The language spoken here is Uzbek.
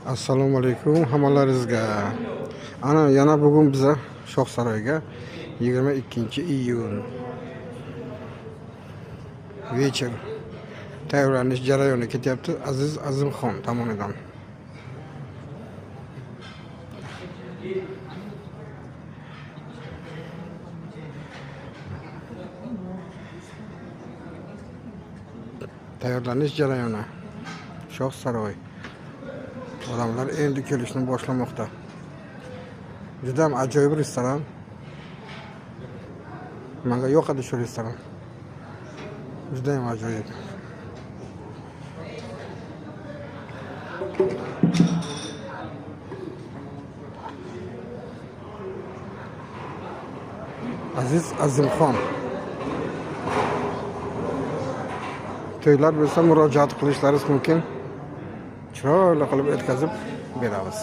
Assalomu alaykum hammalaringizga. Ana yana bugun biza Shohsaroyga 22-iyun вечер tayyorlanish jarayoni ketyapti Aziz Azimxon tomonidan. Tayyorlanish jarayoni Shohsaroy. Odamlar endi kelishni boshlamoqda. Juda ham ajoyib restoran. Menga yoqadi shu restoran. Juda ham ajoyib. Aziz Azimxon. To'ylar bo'lsa murojaat qilishlaringiz mumkin. Chiroyli qilib o'tkazib beramiz.